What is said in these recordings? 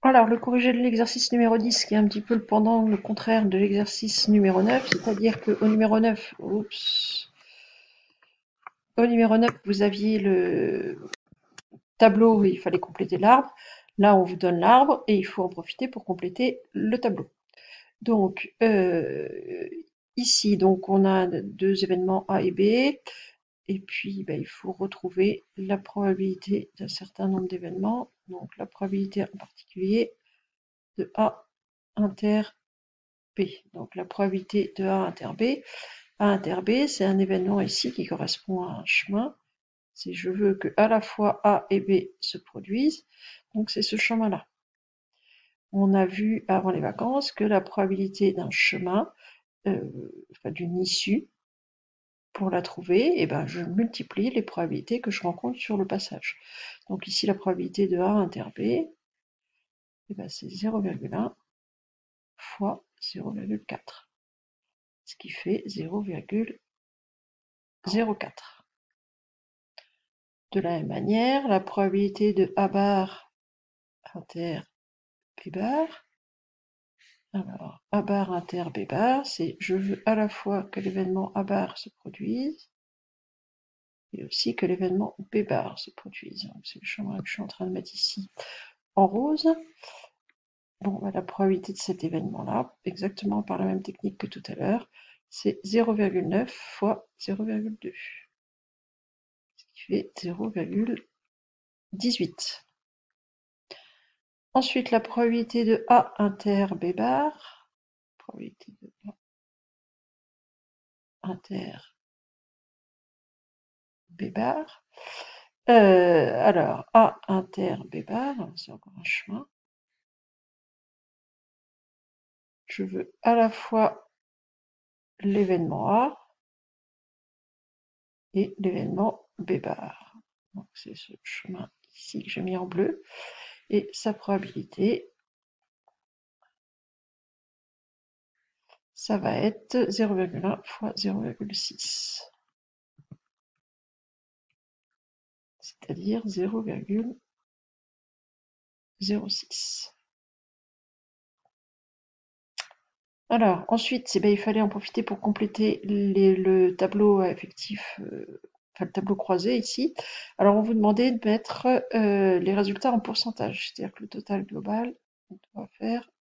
Alors, le corrigé de l'exercice numéro 10, qui est un petit peu le pendant, le contraire de l'exercice numéro 9, c'est-à-dire qu'au numéro 9, au numéro 9, vous aviez le tableau où il fallait compléter l'arbre. Là, on vous donne l'arbre et il faut en profiter pour compléter le tableau. Donc, ici, donc, on a deux événements A et B, et puis il faut retrouver la probabilité d'un certain nombre d'événements. Donc, la probabilité en particulier de A inter B. Donc, la probabilité de A inter B. A inter B, c'est un événement ici qui correspond à un chemin. Si je veux que à la fois A et B se produisent, donc c'est ce chemin-là. On a vu avant les vacances que la probabilité d'un chemin, d'une issue, pour la trouver, je multiplie les probabilités que je rencontre sur le passage. Donc ici, la probabilité de A inter B, c'est 0,1 fois 0,4, ce qui fait 0,04. De la même manière, la probabilité de A bar inter B bar, alors A bar inter B bar, c'est je veux à la fois que l'événement A bar se produise et aussi que l'événement B bar se produise. C'est le chemin que je suis en train de mettre ici en rose. Bon, la probabilité de cet événement-là, exactement par la même technique que tout à l'heure, c'est 0,9 fois 0,2, ce qui fait 0,18. Ensuite, la probabilité de A inter B bar, probabilité de A inter B bar. Alors, A inter B bar, c'est encore un chemin. Je veux à la fois l'événement A et l'événement B bar. Donc c'est ce chemin ici que j'ai mis en bleu. Et sa probabilité, ça va être 0,1 fois 0,6. C'est-à-dire 0,06. Alors, ensuite, il fallait en profiter pour compléter le tableau effectif, le tableau croisé ici. Alors, on vous demandait de mettre les résultats en pourcentage, c'est-à-dire que le total global, on doit faire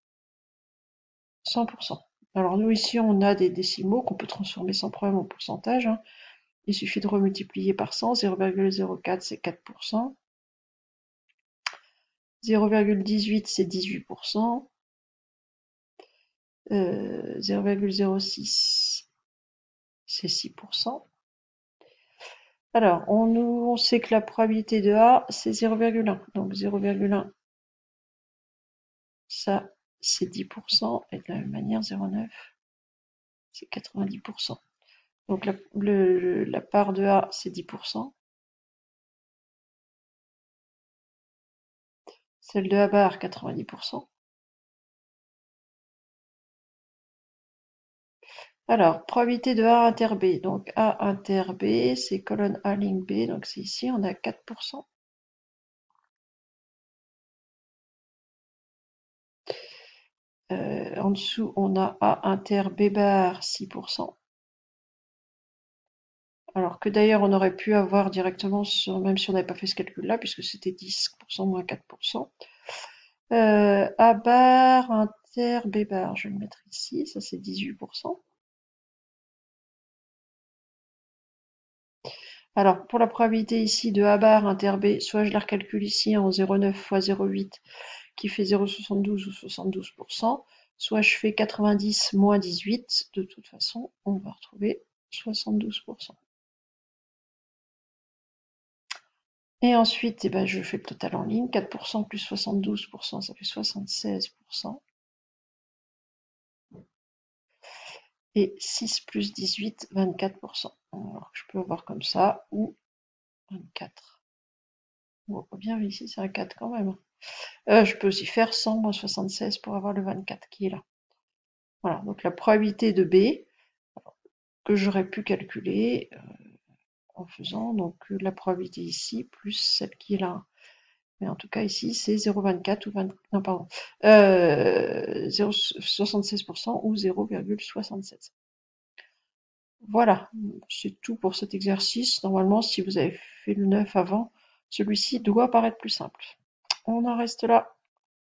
100%. Alors, nous, ici, on a des décimaux qu'on peut transformer sans problème en pourcentage, hein. Il suffit de remultiplier par 100, 0,04 c'est 4%, 0,18 c'est 18%, 0,06 c'est 6%. Alors, on sait que la probabilité de A, c'est 0,1. Donc 0,1, ça, c'est 10%. Et de la même manière, 0,9, c'est 90%. Donc la part de A, c'est 10%. Celle de A bar, 90%. Alors, probabilité de A inter B. Donc A inter B, c'est colonne A ligne B. Donc c'est ici, on a 4%. En dessous, on a A inter B bar 6%. Alors que d'ailleurs, on aurait pu avoir directement, même si on n'avait pas fait ce calcul-là, puisque c'était 10% moins 4%. A bar inter B bar, je vais le mettre ici, ça c'est 18%. Alors, pour la probabilité ici de A bar inter B, soit je la recalcule ici en 0,9 fois 0,8, qui fait 0,72 ou 72%, soit je fais 90 moins 18, de toute façon, on va retrouver 72%. Et ensuite, je fais le total en ligne, 4% plus 72%, ça fait 76%. Et 6 plus 18, 24%. Alors, je peux avoir comme ça, ou 24. On voit pas bien, mais ici c'est un 4 quand même. Je peux aussi faire 100 moins 76 pour avoir le 24 qui est là. Voilà, donc la probabilité de B, que j'aurais pu calculer en faisant donc la probabilité ici, plus celle qui est là. Mais en tout cas, ici, c'est 0,24 ou 20, non, pardon, 0,76% ou 0,67. Voilà, c'est tout pour cet exercice. Normalement, si vous avez fait le 9 avant, celui-ci doit paraître plus simple. On en reste là.